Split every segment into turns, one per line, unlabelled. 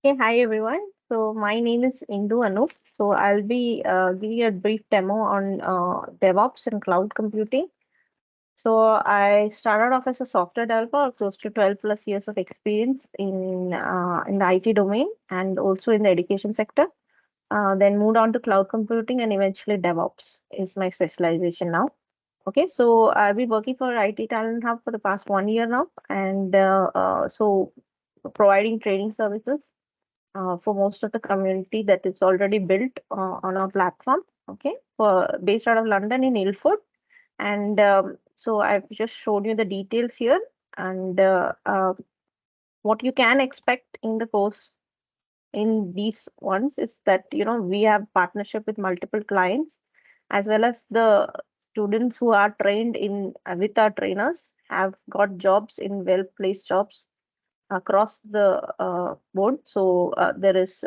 Hey, hi everyone. So my name is Indu Anup. So I'll be giving you a brief demo on DevOps and cloud computing. So I started off as a software developer, close to 12 plus years of experience in the IT domain and also in the education sector. Then moved on to cloud computing and eventually DevOps is my specialization now. Okay, so I've been working for IT Talent Hub for the past 1 year now, and so providing training services for most of the community that is already built on our platform. Okay, for based out of London in Ilford, and so I've just showed you the details here, and what you can expect in the course in these ones is that we have partnership with multiple clients as well as the students who are trained in with our trainers have got jobs in well placed jobs across the board. So there is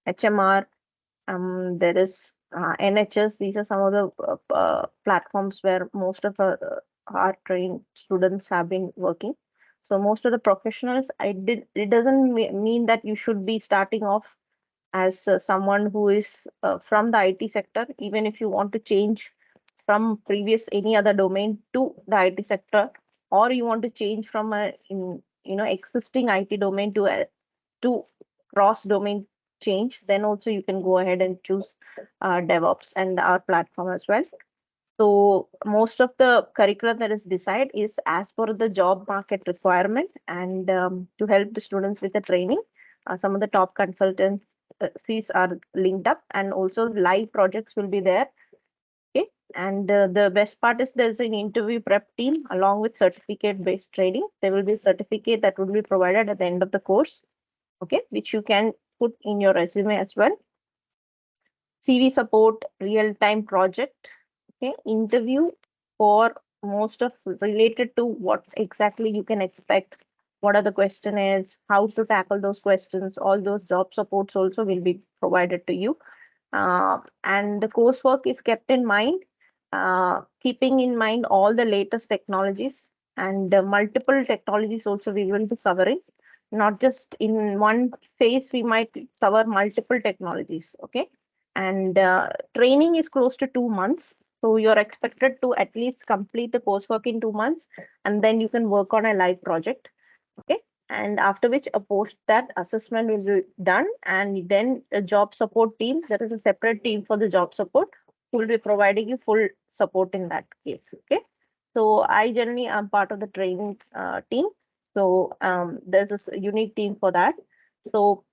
HMR, there is NHS. These are some of the platforms where most of our trained students have been working. So most of the professionals, it doesn't mean that you should be starting off as someone who is from the IT sector. Even if you want to change from previous any other domain to the IT sector, or you want to change from existing IT domain to cross domain change, then also you can go ahead and choose DevOps and our platform as well. So most of the curriculum that is decided is as per the job market requirement, and to help the students with the training, some of the top consultants fees are linked up, and also live projects will be there. Okay, and the best part is there's an interview prep team along with certificate based training. There will be a certificate that will be provided at the end of the course, okay, which you can put in your resume as well. CV support, real time project, okay, interview for most of related to what exactly you can expect, what are the question is, how to tackle those questions, all those job supports also will be provided to you. And the coursework is kept in mind, keeping in mind all the latest technologies and multiple technologies also we will be covering. Not just in one phase, we might cover multiple technologies. Okay, and training is close to 2 months. So you're expected to at least complete the coursework in 2 months, and then you can work on a live project. Okay, and after which a post that assessment will be done, and then a job support team, there is a separate team for the job support who will be providing you full support in that case. Okay, so I generally am part of the training team. So there's this unique team for that. So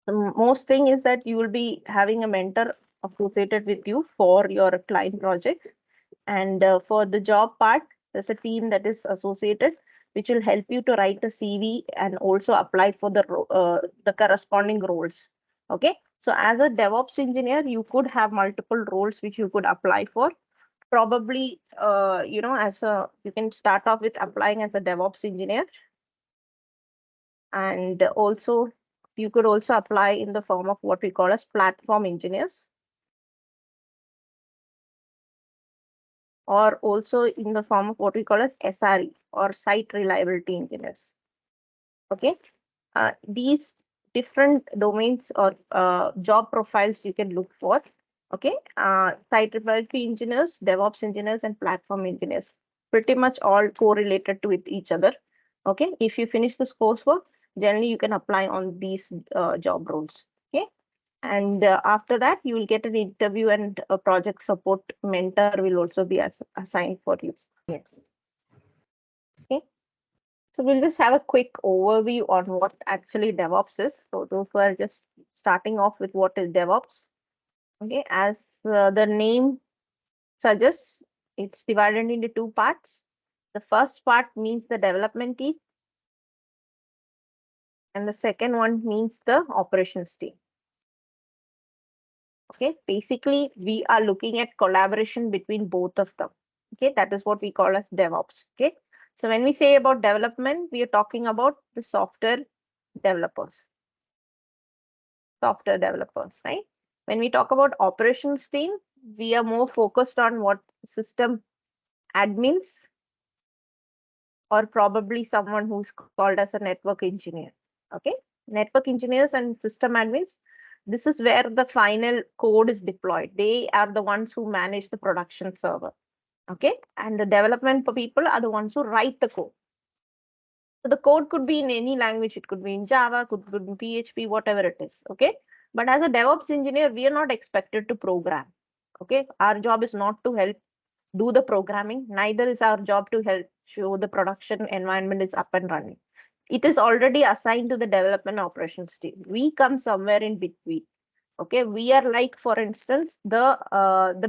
the most thing is that you will be having a mentor associated with you for your client projects, and for the job part, there's a team that is associated, which will help you to write a CV and also apply for the corresponding roles. Okay. So as a DevOps engineer, you could have multiple roles which you could apply for. Probably, you can start off with applying as a DevOps engineer, and also you could also apply in the form of what we call as platform engineers, or also in the form of what we call as SRE or site reliability engineers. Okay, these different domains or job profiles you can look for. Okay, site reliability engineers, DevOps engineers, and platform engineers, pretty much all correlated to with each other. Okay, if you finish this coursework, generally you can apply on these job roles. Okay, and after that you will get an interview, and a project support mentor will also be assigned for you. Yes. Okay, so we'll just have a quick overview on what actually DevOps is. So those who are just starting off with what is DevOps. Okay, as the name suggests, it's divided into two parts. The first part means the development team, and the second one means the operations team. Okay, basically we are looking at collaboration between both of them. Okay, that is what we call as DevOps. Okay, so when we say about development, we are talking about the developers, software developers, right? When we talk about operations team, we are more focused on what system admins, or probably someone who's called as a network engineer. Okay, network engineers and system admins, this is where the final code is deployed. They are the ones who manage the production server. Okay, and the development people are the ones who write the code. So the code could be in any language. It could be in Java, could be in PHP, whatever it is. Okay, but as a DevOps engineer, we are not expected to program. Okay, our job is not to help do the programming. Neither is our job to help show the production environment is up and running. It is already assigned to the development operations team. We come somewhere in between. Okay, we are like, for instance, the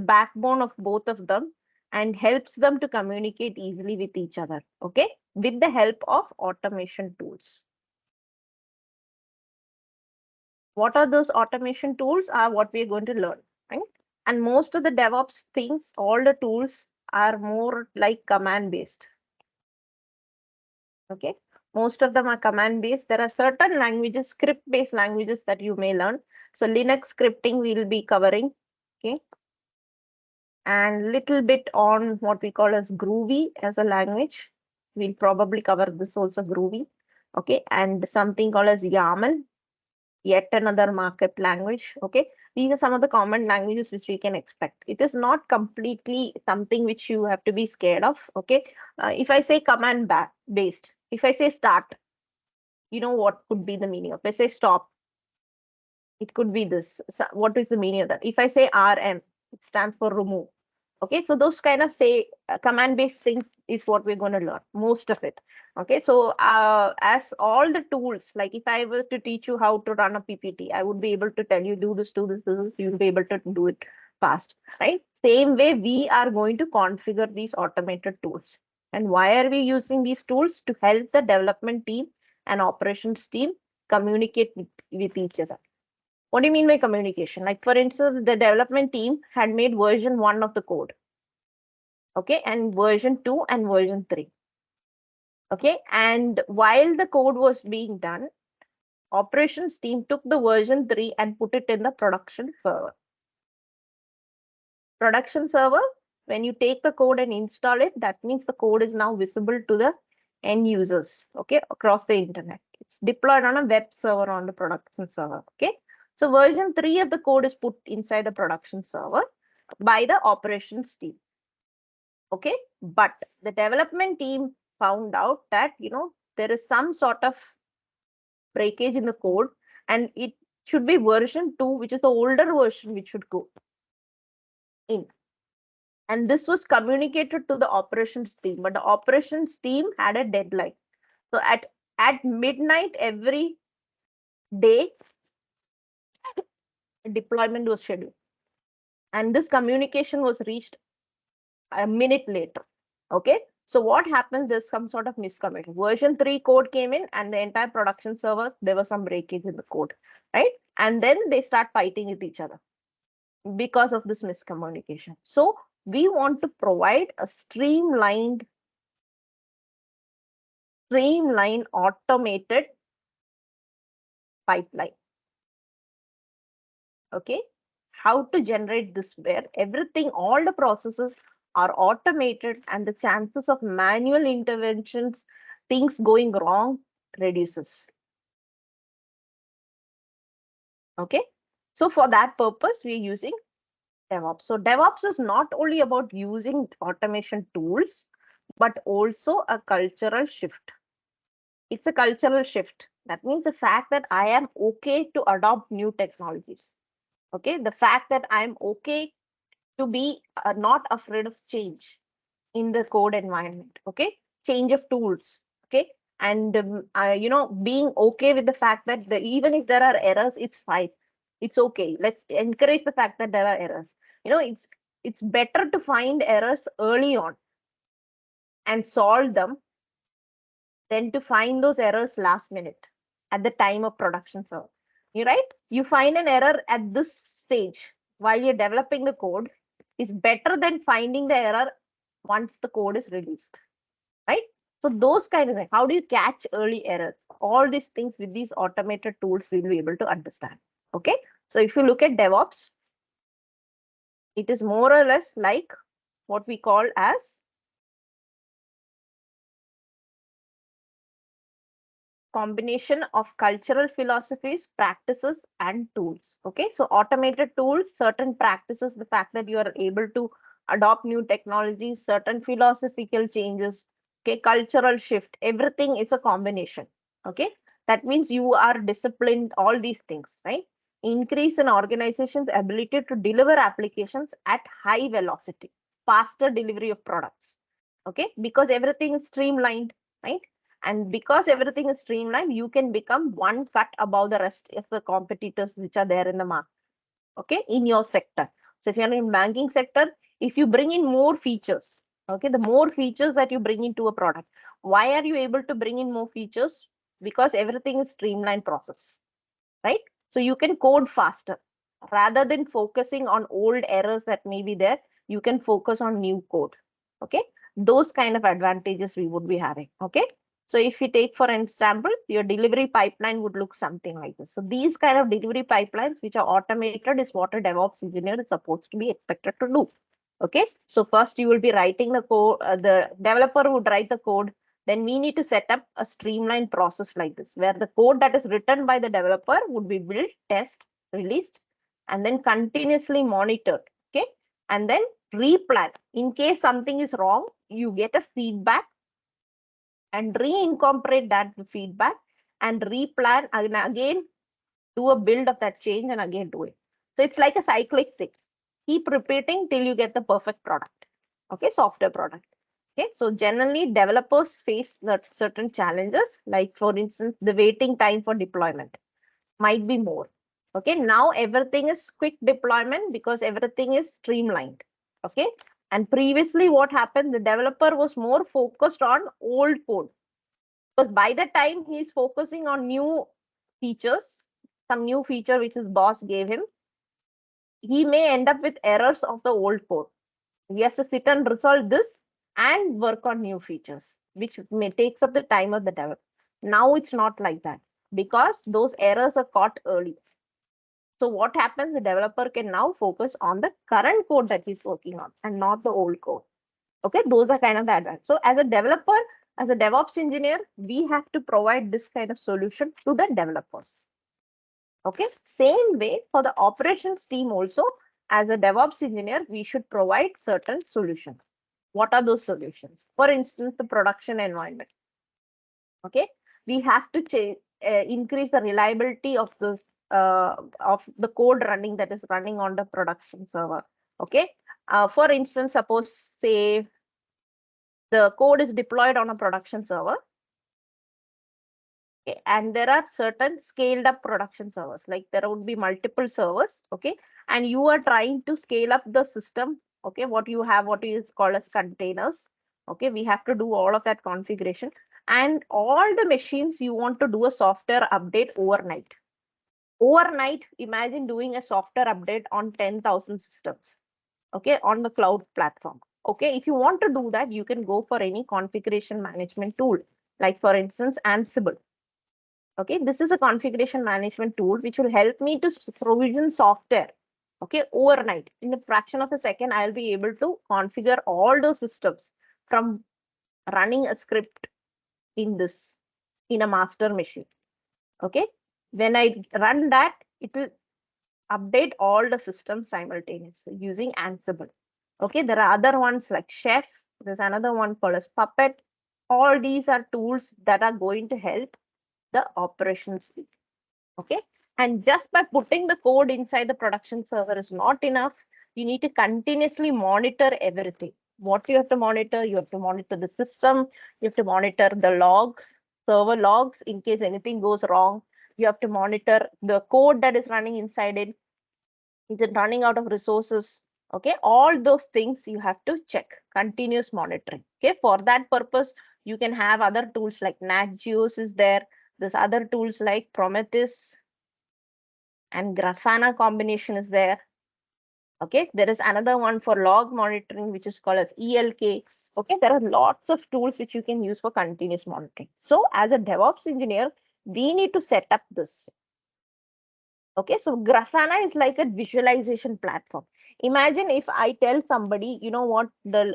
backbone of both of them, and helps them to communicate easily with each other. Okay, with the help of automation tools. What are those automation tools are what we're going to learn, right? And most of the DevOps things, all the tools are more like command based. Okay, most of them are command based. There are certain languages, script based languages that you may learn. So Linux scripting we'll be covering. Okay, and little bit on what we call as Groovy as a language. We'll probably cover this also, Groovy. Okay, and something called as YAML, yet another markup language. Okay, these are some of the common languages which we can expect. It is not completely something which you have to be scared of. Okay, if I say command based, if I say start, you know what could be the meaning of. If I say stop, it could be this. So what is the meaning of that? If I say RM, it stands for remove. Okay, so those kind of say command based things is what we're going to learn, most of it. Okay, so as all the tools, like if I were to teach you how to run a PPT, I would be able to tell you do this, do this, do this. You'll be able to do it fast, right? Same way we are going to configure these automated tools. And why are we using these tools? To help the development team and operations team communicate with each other. What do you mean by communication? Like, for instance, the development team had made version 1 of the code. Okay, and version 2 and version 3. Okay, and while the code was being done, operations team took the version 3 and put it in the production server. Production server, when you take the code and install it, that means the code is now visible to the end users, okay, across the internet. It's deployed on a web server on the production server. Okay, so version 3 of the code is put inside the production server by the operations team. Okay, but the development team found out that, there is some sort of breakage in the code, and it should be version 2, which is the older version, which should go in. And this was communicated to the operations team, but the operations team had a deadline. So at midnight every day, deployment was scheduled, and this communication was reached a minute later. Okay, so what happens? There's some sort of miscommunication. Version 3 code came in, and the entire production server, there was some breakage in the code, right? And then they start fighting with each other because of this miscommunication. So we want to provide a streamlined automated pipeline. Okay, how to generate this, where everything, all the processes are automated, and the chances of manual interventions, things going wrong, reduces. Okay, so for that purpose we are using DevOps. So DevOps is not only about using automation tools, but also a cultural shift. It's a cultural shift. That means the fact that I am okay to adopt new technologies. Okay, the fact that I'm okay to be not afraid of change in the code environment. Okay, change of tools. Okay, and being okay with the fact that even if there are errors, it's fine. It's okay. Let's encourage the fact that there are errors. It's better to find errors early on and solve them than to find those errors last minute at the time of production server. You're right. You find an error at this stage while you're developing the code is better than finding the error once the code is released, right? So those kind of things. How do you catch early errors? All these things with these automated tools we'll be able to understand. Okay. So if you look at DevOps, it is more or less like what we call as combination of cultural philosophies, practices, and tools. Okay, so automated tools, certain practices, the fact that you are able to adopt new technologies, certain philosophical changes, okay, cultural shift, everything is a combination. Okay, that means you are disciplined, all these things, right? Increase an organization's ability to deliver applications at high velocity, faster delivery of products. Okay, because everything is streamlined, right? And because everything is streamlined, you can become one cut above the rest of the competitors which are there in the market, okay, in your sector. So if you're in banking sector, if you bring in more features, okay, the more features that you bring into a product, why are you able to bring in more features? Because everything is streamlined process, right? So you can code faster rather than focusing on old errors that may be there. You can focus on new code. Okay, those kind of advantages we would be having. Okay, so if you take for example, your delivery pipeline would look something like this. So these kind of delivery pipelines which are automated is what a DevOps engineer is supposed to be expected to do. Okay, so first you will be writing the code. The developer would write the code, then we need to set up a streamlined process like this, where the code that is written by the developer would be built, test, released, and then continuously monitored. Okay, and then replan. In case something is wrong, you get a feedback and reincorporate that feedback and replan and again do a build of that change and again do it. So it's like a cyclic thing. Keep repeating till you get the perfect product. Okay, software product. Okay, so generally developers face certain challenges, like for instance, the waiting time for deployment might be more. Okay, now everything is quick deployment because everything is streamlined. Okay, and previously what happened, the developer was more focused on old code because by the time he's focusing on new features, some new feature which his boss gave him, he may end up with errors of the old code. He has to sit and resolve this and work on new features, which may takes up the time of the developer. Now it's not like that because those errors are caught early. So what happens, the developer can now focus on the current code that he's working on and not the old code. Okay, those are kind of the advantage. So as a developer, as a DevOps engineer, we have to provide this kind of solution to the developers. Okay, same way for the operations team also, as a DevOps engineer, we should provide certain solutions. What are those solutions? For instance, the production environment. Okay, we have to increase the reliability of the code running that is running on the production server. Okay, for instance, suppose say the code is deployed on a production server. Okay, and there are certain scaled up production servers, like there would be multiple servers. Okay, and you are trying to scale up the system. Okay, what you have, what is called as containers. Okay, we have to do all of that configuration, and all the machines you want to do a software update overnight. Overnight, imagine doing a software update on 10,000 systems. Okay, on the cloud platform. Okay, if you want to do that, you can go for any configuration management tool, like for instance Ansible. Okay, this is a configuration management tool which will help me to provision software. Okay, overnight in a fraction of a second, I'll be able to configure all those systems from running a script in this in a master machine. Okay, when I run that, it will update all the systems simultaneously using Ansible. Okay, there are other ones like Chef. There's another one called as Puppet. All these are tools that are going to help the operations team. Okay, and just by putting the code inside the production server is not enough. You need to continuously monitor everything. What you have to monitor? You have to monitor the system. You have to monitor the logs, server logs, in case anything goes wrong. You have to monitor the code that is running inside it. Is it running out of resources? Okay, all those things you have to check. Continuous monitoring. Okay, for that purpose, you can have other tools like Nagios is there. There's other tools like Prometheus and Grafana combination is there. Okay, there is another one for log monitoring, which is called as ELK. Okay, there are lots of tools which you can use for continuous monitoring. So as a DevOps engineer, we need to set up this. Okay, so Grafana is like a visualization platform. Imagine if I tell somebody, you know what, the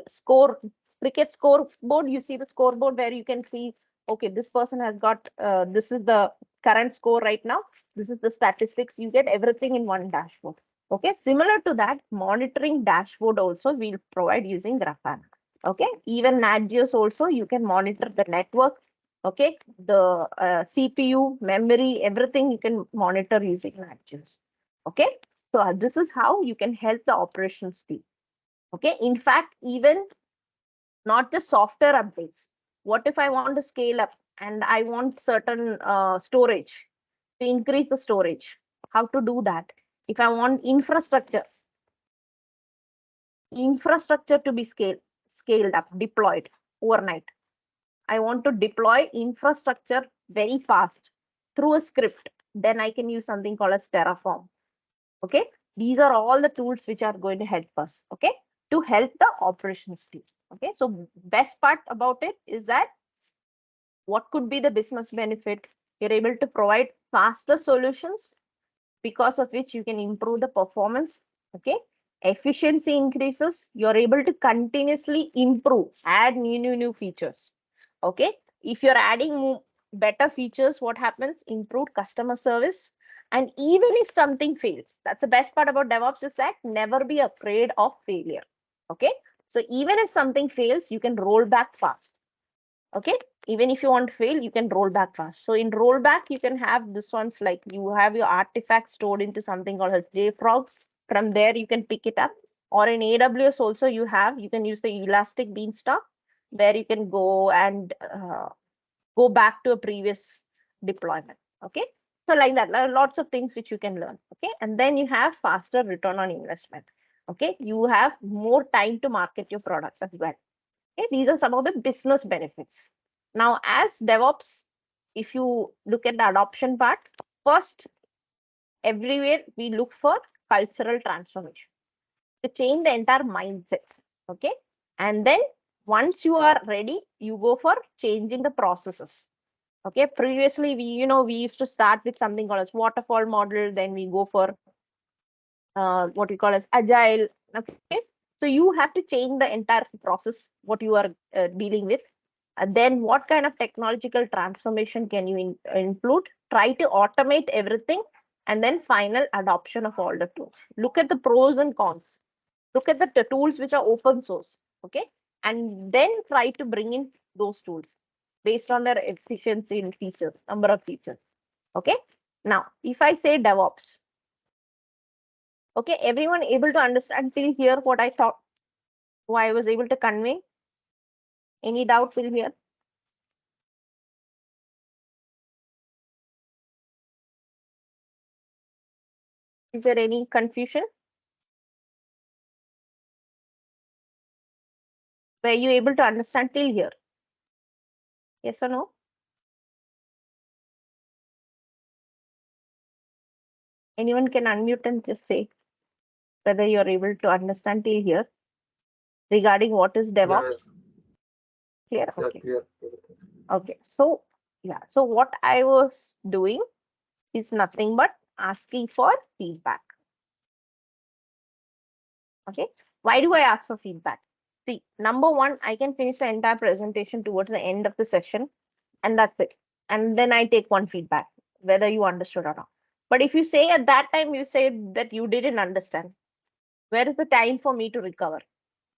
cricket scoreboard, you see the scoreboard where you can see okay, this person has got, this is the current score right now. This is the statistics. You get everything in one dashboard. Okay, similar to that, monitoring dashboard also we'll provide using Grafana. Okay, even Nagios also, you can monitor the network. Okay, the CPU, memory, everything you can monitor using Nagios. Okay, so this is how you can help the operations team. Okay, in fact, even not just software updates. What if I want to scale up and I want certain storage to increase the storage? How to do that? If I want infrastructure to be scaled up, deployed overnight. I want to deploy infrastructure very fast through a script. Then I can use something called as Terraform. Okay, these are all the tools which are going to help us. Okay, to help the operations team. Okay, so best part about it is that what could be the business benefit? You're able to provide faster solutions because of which you can improve the performance. Okay, efficiency increases. You're able to continuously improve, add new features. Okay, if you're adding better features, what happens? Improved customer service. And even if something fails, that's the best part about DevOps, is that never be afraid of failure. Okay, so even if something fails, you can roll back fast. Okay, even if you want to fail, you can roll back fast. So in rollback, you can have this ones, like you have your artifacts stored into something called as JFrogs. From there you can pick it up, or in AWS also you can use the elastic beanstalk, where you can go and go back to a previous deployment. Okay, so like that, there are lots of things which you can learn. Okay, and then you have faster return on investment. Okay, you have more time to market your products as well. Okay, these are some of the business benefits. Now, as DevOps, if you look at the adoption part, first, everywhere we look for cultural transformation to change the entire mindset. Okay, and then once you are ready, you go for changing the processes. Okay, previously we used to start with something called as waterfall model, then we go for what we call as agile. Okay, so you have to change the entire process what you are dealing with. And then what kind of technological transformation can you include? Try to automate everything, and then final adoption of all the tools. Look at the pros and cons. Look at the tools which are open source. Okay, and then try to bring in those tools based on their efficiency and features, number of features. Okay, now if I say DevOps, okay, everyone able to understand till here what I thought, why I was able to convey? Any doubt till here? Is there any confusion? Were you able to understand till here? Yes or no? Anyone can unmute and just say whether you're able to understand till here regarding what is DevOps. Clear? Okay.
Clear.
Okay. So yeah. So what I was doing is nothing but asking for feedback. Okay. Why do I ask for feedback? See, number one, I can finish the entire presentation towards the end of the session, and that's it. And then I take one feedback, whether you understood or not. But if you say at that time, you say that you didn't understand, where is the time for me to recover?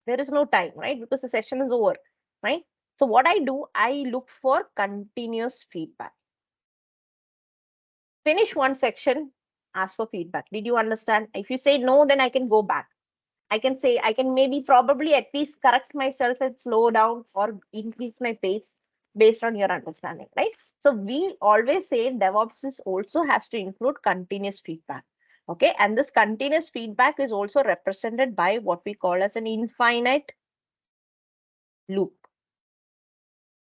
There is no time, right? Because the session is over, right? So what I do, I look for continuous feedback. Finish one section, ask for feedback. Did you understand? If you say no, then I can go back. I can say, I can maybe probably at least correct myself and slow down or increase my pace based on your understanding, right? So we always say DevOps is also has to include continuous feedback. Okay, and this continuous feedback is also represented by what we call as an infinite loop.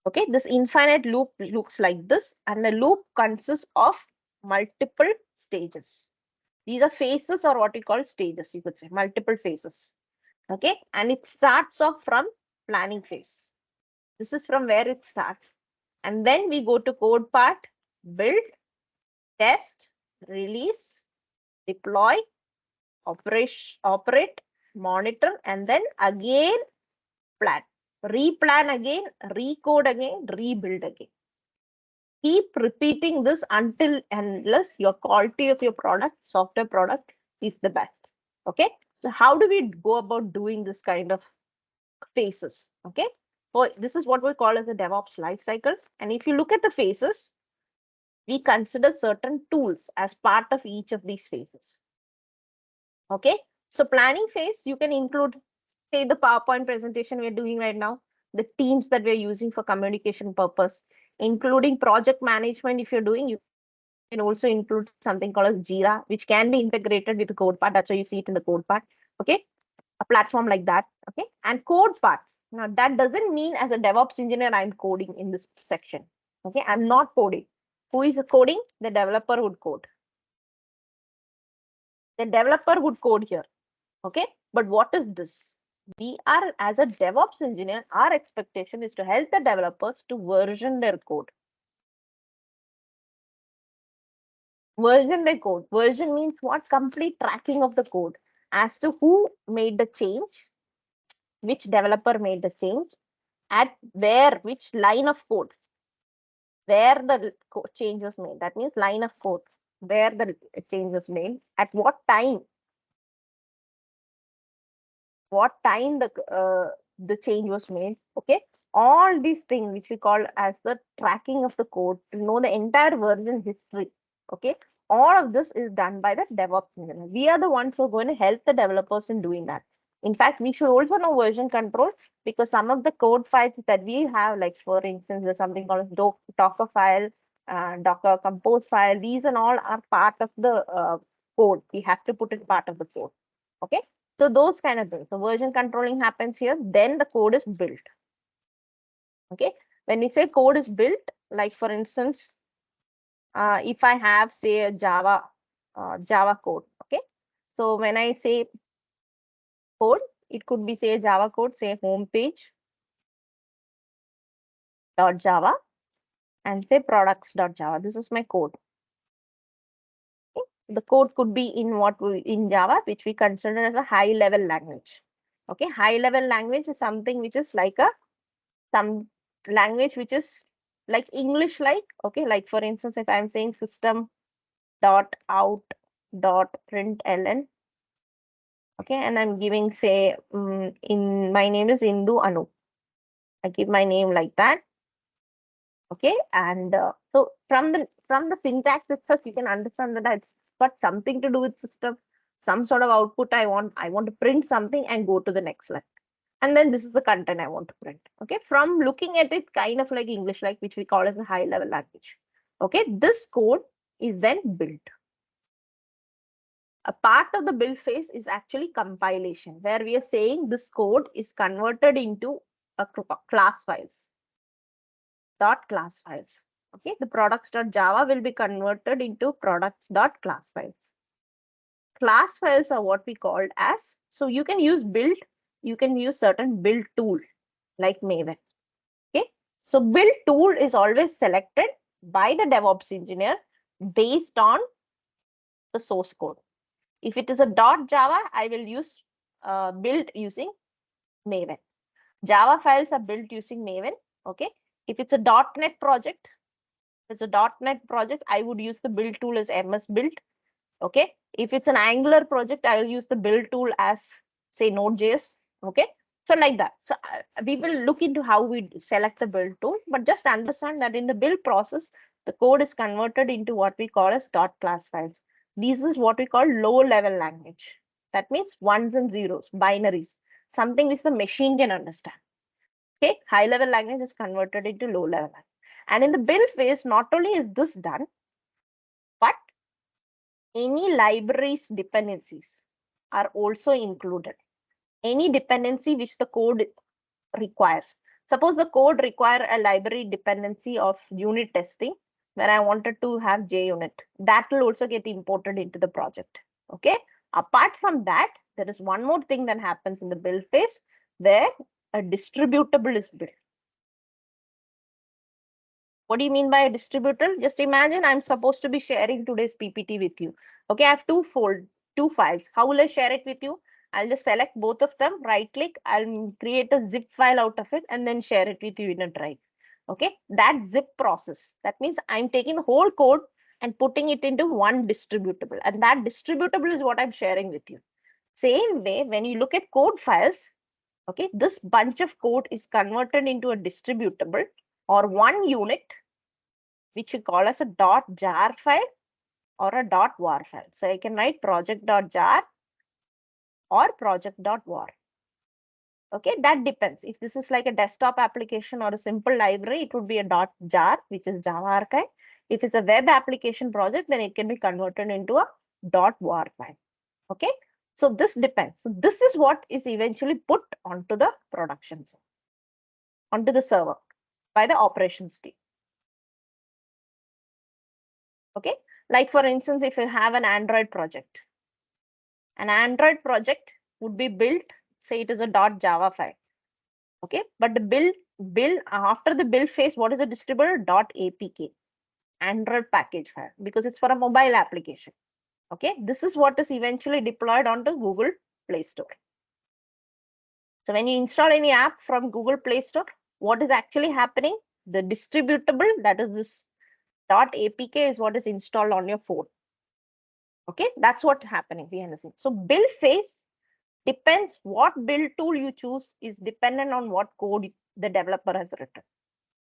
Okay, this infinite loop looks like this, and the loop consists of multiple stages. These are phases, or what we call stages, you could say, multiple phases. Okay, and it starts off from planning phase. This is from where it starts. And then we go to code part, build, test, release, deploy, operate, monitor, and then again plan. Replan again, recode again, rebuild again. keep repeating this until unless your quality of your product, software product, is the best. Okay. So how do we go about doing this kind of phases? Okay. So this is what we call as a DevOps life cycle. And if you look at the phases, we consider certain tools as part of each of these phases. Okay. So planning phase, you can include, say, the PowerPoint presentation we're doing right now, the teams that we're using for communication purpose, including project management. If you're doing, you can also include something called as Jira, which can be integrated with the code part. That's why you see it in the code part. Okay. A platform like that. Okay. And code part. Now, that doesn't mean as a DevOps engineer, I'm coding in this section. Okay. I'm not coding. Who is coding? The developer would code. The developer would code here. Okay. But what is this? We are, as a DevOps engineer, our expectation is to help the developers to version their code. Version their code. Version means what? Complete tracking of the code as to who made the change, which developer made the change, at where, which line of code, where the change was made. That means line of code, where the change was made, at what time the change was made. Okay, all these things which we call as the tracking of the code to know the entire version history. Okay, all of this is done by the DevOps engineer. We are the ones who are going to help the developers in doing that. In fact, we should also know version control, because some of the code files that we have, like for instance, there's something called Docker file, Docker compose file. These and all are part of the code. We have to put it part of the code. Okay. So those kind of things. So version controlling happens here. Then the code is built. Okay. When we say code is built, like for instance, if I have, say, a Java code. Okay. So when I say code, it could be, say, Java code, say homepage.java and say products.java. This is my code. Okay. The code could be in Java, which we consider as a high level language. Okay. High level language is something which is like some language which is like English like. Okay. Like for instance, if I'm saying system.out.println. Okay, and I'm giving, say, in my name is Indu Anu. I give my name like that. Okay, and so from the syntax itself, you can understand that it's got something to do with system, some sort of output I want to print something and go to the next line. And then this is the content I want to print. Okay, from looking at it, kind of like English, like, which we call as a high level language. Okay, this code is then built. A part of the build phase is actually compilation, where we are saying this code is converted into a class files. Class files. Okay, the products.java will be converted into products.class files. Class files are what we called as, so you can use build, you can use certain build tool like Maven. Okay, so build tool is always selected by the DevOps engineer based on the source code. If it is a .java, I will use build using Maven. Java files are built using Maven. Okay. If it's a .NET project, I would use the build tool as MS build. Okay. If it's an Angular project, I will use the build tool as, say, Node.js. Okay. So like that. So we will look into how we select the build tool, but just understand that in the build process, the code is converted into what we call as .class files. This is what we call low level language. That means ones and zeros, binaries, something which the machine can understand. Okay, high level language is converted into low level language. And in the build phase, not only is this done, but any libraries dependencies are also included. Any dependency which the code requires. Suppose the code require a library dependency of unit testing, where I wanted to have JUnit. That will also get imported into the project. Okay. Apart from that, there is one more thing that happens in the build phase, where a distributable is built. What do you mean by a distributable? Just imagine I'm supposed to be sharing today's PPT with you. Okay, I have two files. How will I share it with you? I'll just select both of them, right click, I'll create a zip file out of it and then share it with you in a drive. Okay, that zip process. That means I'm taking the whole code and putting it into one distributable. And that distributable is what I'm sharing with you. Same way, when you look at code files, okay, this bunch of code is converted into a distributable or one unit, which we call as a .jar file or a .var file. So I can write project.jar or project.var. Okay, that depends. If this is like a desktop application or a simple library, it would be a .jar, which is Java archive. If it's a web application project, then it can be converted into a .var file. Okay, so this depends. So this is what is eventually put onto the production server, onto the server by the operations team. Okay, like for instance, if you have an Android project would be built, say it is a .java file. Okay, but the build after the build phase, what is the distributor? .apk, Android package file, because it's for a mobile application. Okay, this is what is eventually deployed onto Google Play Store. So when you install any app from Google Play Store, what is actually happening? The distributable, that is this .apk, is what is installed on your phone. Okay, that's what's happening behind the scenes. So build phase depends what build tool you choose is dependent on what code the developer has written.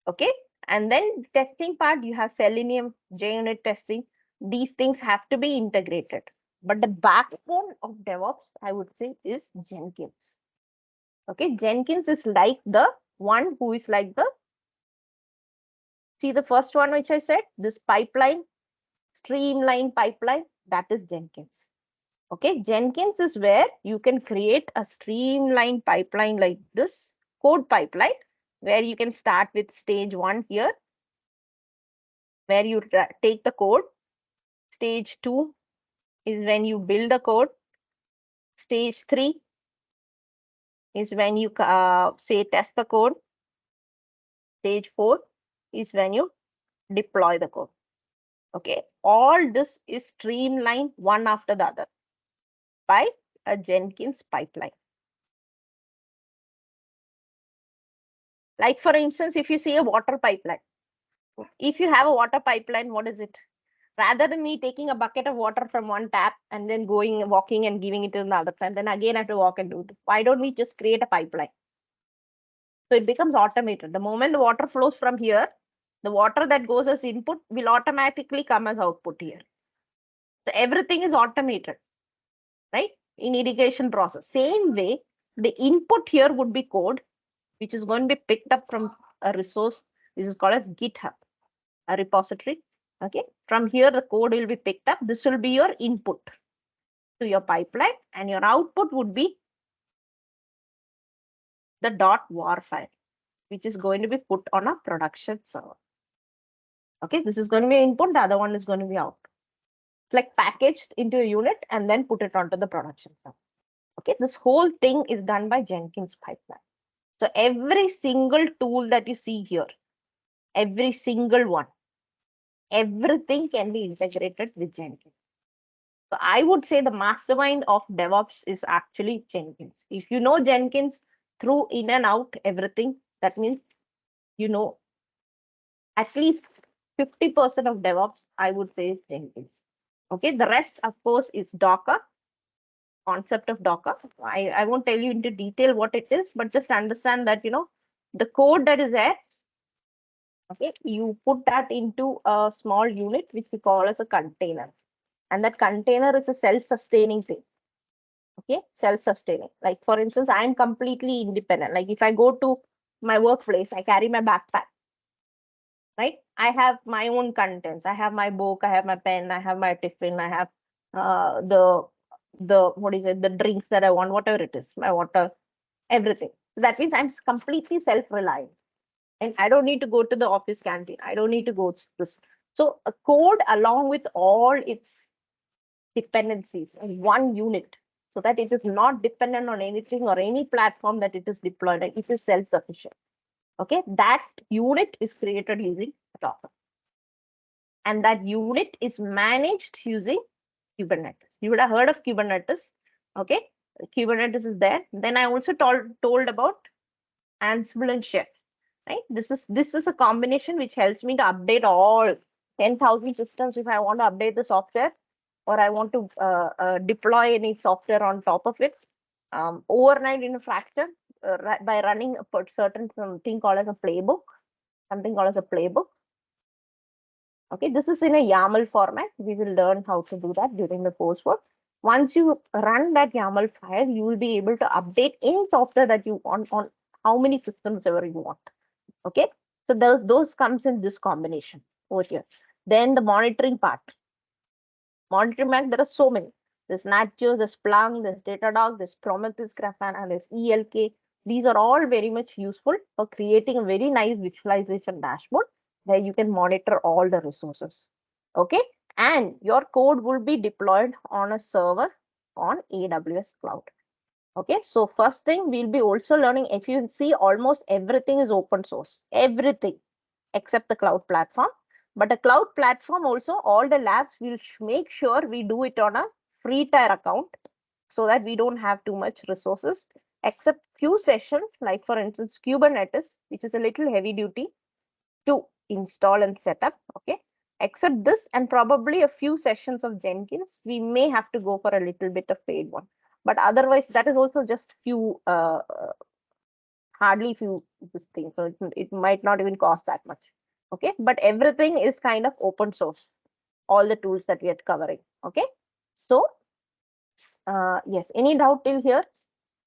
Okay, and then testing part, you have Selenium, JUnit testing. These things have to be integrated. But the backbone of DevOps, I would say, is Jenkins. Okay, Jenkins is like the one who is like the, see the first one which I said, this pipeline, streamline pipeline, that is Jenkins. Okay, Jenkins is where you can create a streamlined pipeline like this, code pipeline, where you can start with stage 1 here, where you take the code. Stage 2 is when you build the code. Stage 3 is when you say test the code. Stage 4 is when you deploy the code. Okay, all this is streamlined one after the other by a Jenkins pipeline. Like for instance, if you see a water pipeline, if you have a water pipeline, what is it? Rather than me taking a bucket of water from one tap and then going, walking and giving it to the other tap, then again I have to walk and do it. Why don't we just create a pipeline? So it becomes automated. The moment the water flows from here, the water that goes as input will automatically come as output here. So everything is automated, right? In irrigation process. Same way, the input here would be code, which is going to be picked up from a resource. This is called as GitHub, a repository. Okay, from here the code will be picked up. This will be your input to your pipeline, and your output would be the .var file, which is going to be put on a production server. Okay, this is going to be input, the other one is going to be output. It's like packaged into a unit and then put it onto the production server. Okay, this whole thing is done by Jenkins pipeline. So every single tool that you see here, every single one, everything can be integrated with Jenkins. So I would say the mastermind of DevOps is actually Jenkins. If you know Jenkins through in and out everything, that means you know at least 50% of DevOps, I would say, is Jenkins. Okay, the rest, of course, is Docker, concept of Docker. I won't tell you into detail what it is, but just understand that, the code that is there, okay, you put that into a small unit, which we call as a container. And that container is a self-sustaining thing. Okay, self-sustaining. Like, for instance, I'm completely independent. Like, if I go to my workplace, I carry my backpack, right? I have my own contents. I have my book, I have my pen, I have my tiffin, I have the what is it, the drinks that I want, whatever it is, my water, everything. That means I'm completely self-reliant. And I don't need to go to the office canteen. I don't need to go to this. So a code along with all its dependencies in one unit, so that it is not dependent on anything or any platform that it is deployed. It is self-sufficient. Okay, that unit is created using Docker. And that unit is managed using Kubernetes. You would have heard of Kubernetes. Okay, Kubernetes is there. Then I also told about Ansible and Chef. right? This is a combination which helps me to update all 10,000 systems if I want to update the software, or I want to deploy any software on top of it overnight in a fraction by running a certain something called as a playbook, something called as a playbook. Okay, this is in a YAML format. We will learn how to do that during the coursework. Once you run that YAML file, you will be able to update any software that you want on how many systems ever you want. Okay, so those comes in this combination over here. Then the monitoring part. Monitoring part, there are so many. There's Nagios, there's Splunk, there's Datadog, there's Prometheus, Grafana, there's ELK. These are all very much useful for creating a very nice visualization dashboard where you can monitor all the resources. Okay, and your code will be deployed on a server on AWS cloud. Okay, so first thing we'll be also learning, if you see, almost everything is open source, everything except the cloud platform. But a cloud platform also, all the labs will make sure we do it on a free tier account so that we don't have too much resources, except few sessions, like for instance, Kubernetes, which is a little heavy duty to install and set up. Okay, except this and probably a few sessions of Jenkins, we may have to go for a little bit of paid one. But otherwise, that is also just few, hardly few things. So it might not even cost that much. Okay, but everything is kind of open source, all the tools that we are covering. Okay, so yes, any doubt till here?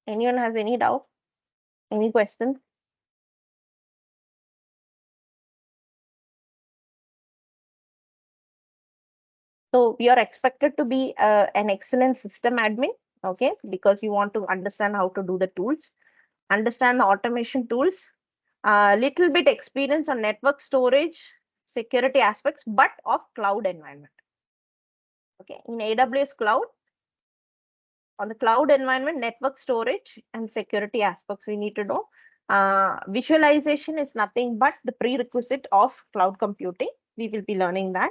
Anyone has any doubt? Any questions? So you're expected to be an excellent system admin, okay, because you want to understand how to do the tools, understand the automation tools, a little bit experience on network storage, security aspects, but of cloud environment. Okay, in AWS cloud, on the cloud environment, network storage and security aspects we need to know. Visualization is nothing but the prerequisite of cloud computing. We will be learning that.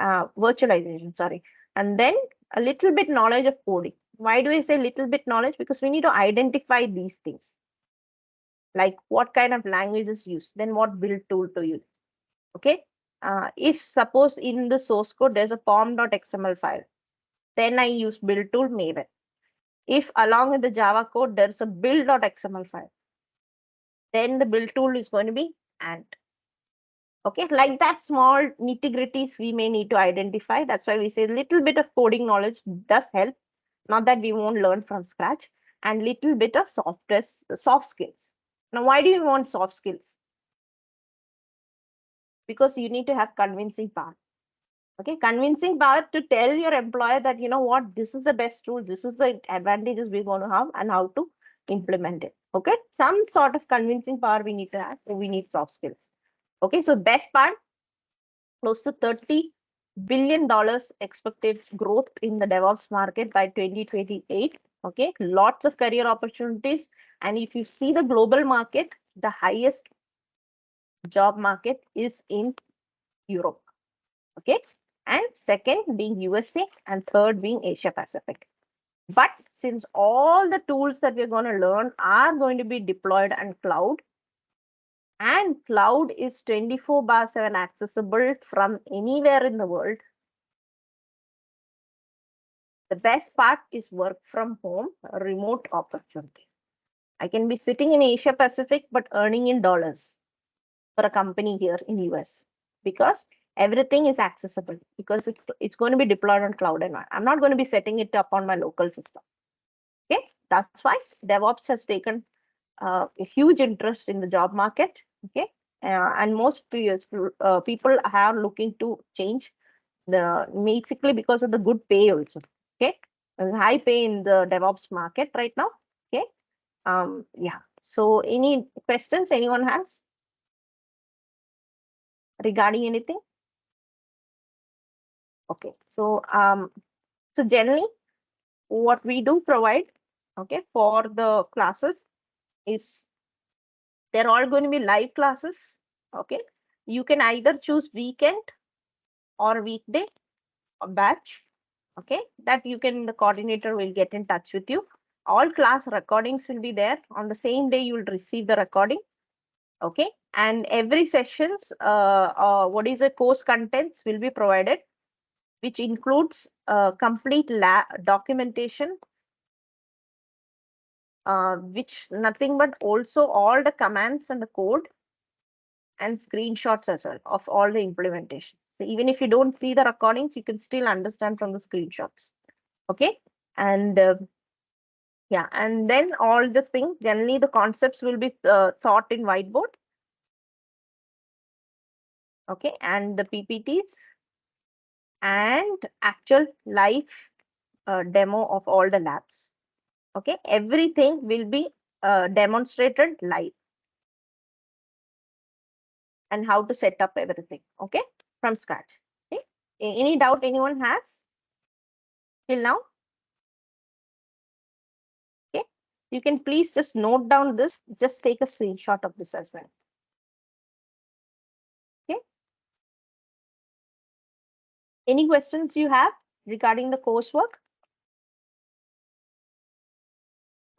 Virtualization, sorry. And then a little bit knowledge of coding. Why do I say little bit knowledge? Because we need to identify these things. Like what kind of languages use, then what build tool to use. Okay. If suppose in the source code, there's a pom.xml file, then I use build tool Maven. If along with the Java code, there's a build.xml file, then the build tool is going to be Ant. Okay, like that small nitty-gritties we may need to identify. That's why we say a little bit of coding knowledge does help. Not that we won't learn from scratch, and little bit of soft skills. Now, why do you want soft skills? Because you need to have convincing power. Okay, convincing power to tell your employer that, you know what, this is the best tool, this is the advantages we're going to have and how to implement it. Okay, some sort of convincing power we need to have. So we need soft skills. Okay, so best part, close to $30 billion expected growth in the DevOps market by 2028. Okay, lots of career opportunities. And if you see the global market, the highest job market is in Europe. Okay, and second being USA, and third being Asia Pacific. But since all the tools that we're going to learn are going to be deployed on cloud, and cloud is 24/7 accessible from anywhere in the world, the best part is work from home, remote opportunity. I can be sitting in Asia Pacific but earning in dollars for a company here in US, because everything is accessible, because it's going to be deployed on cloud environment. I'm not going to be setting it up on my local system. Okay, that's why DevOps has taken a huge interest in the job market. Okay, and most people are looking to change the basically because of the good pay also. Okay, there's high pay in the DevOps market right now. Okay, yeah. So any questions anyone has regarding anything? Okay, so generally what we do provide, okay, for the classes is they're all going to be live classes. Okay, you can either choose weekend or weekday or batch. Okay, that you can, the coordinator will get in touch with you. All class recordings will be there on the same day. You will receive the recording. Okay, And every sessions, what is the course contents will be provided, which includes complete lab documentation, which nothing but also all the commands and the code and screenshots as well of all the implementation. So even if you don't see the recordings, you can still understand from the screenshots. Okay. And yeah, and then all the things, generally the concepts will be taught in whiteboard. Okay. And the PPTs and actual live demo of all the labs. Okay. Everything will be demonstrated live, and how to set up everything. Okay. From scratch. Okay. Any doubt anyone has till now? Okay. You can please just note down this, just take a screenshot of this as well. Okay. Any questions you have regarding the coursework?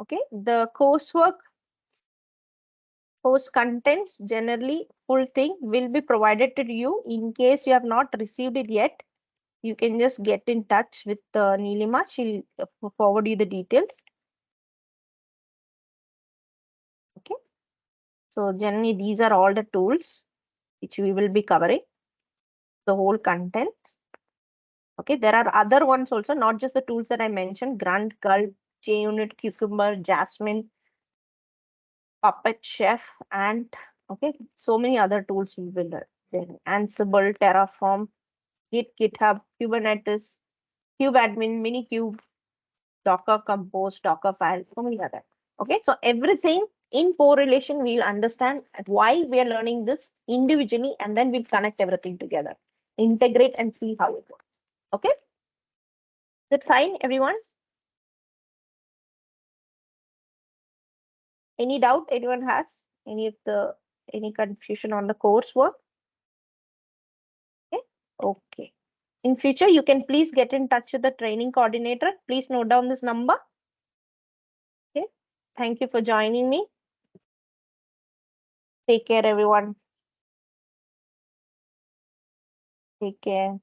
Okay. The coursework, course contents, generally full thing will be provided to you. In case you have not received it yet, you can just get in touch with Neelima. She'll forward you the details. Okay. So generally these are all the tools which we will be covering, the whole content. Okay, there are other ones also, not just the tools that I mentioned: Grunt, Gulp, JUnit, Cucumber, Jasmine, Puppet, Chef, and okay, so many other tools we will learn. Ansible, Terraform, Git, GitHub, Kubernetes, KubeAdmin, Minikube, Docker Compose, Docker File, so many other. Okay, so everything in correlation, we'll understand why we are learning this individually, and then we'll connect everything together, integrate and see how it works. Okay, is it fine, everyone? Any doubt anyone has? Any confusion on the coursework? Okay. Okay. In future, you can please get in touch with the training coordinator. Please note down this number. Okay. Thank you for joining me. Take care, everyone. Take care.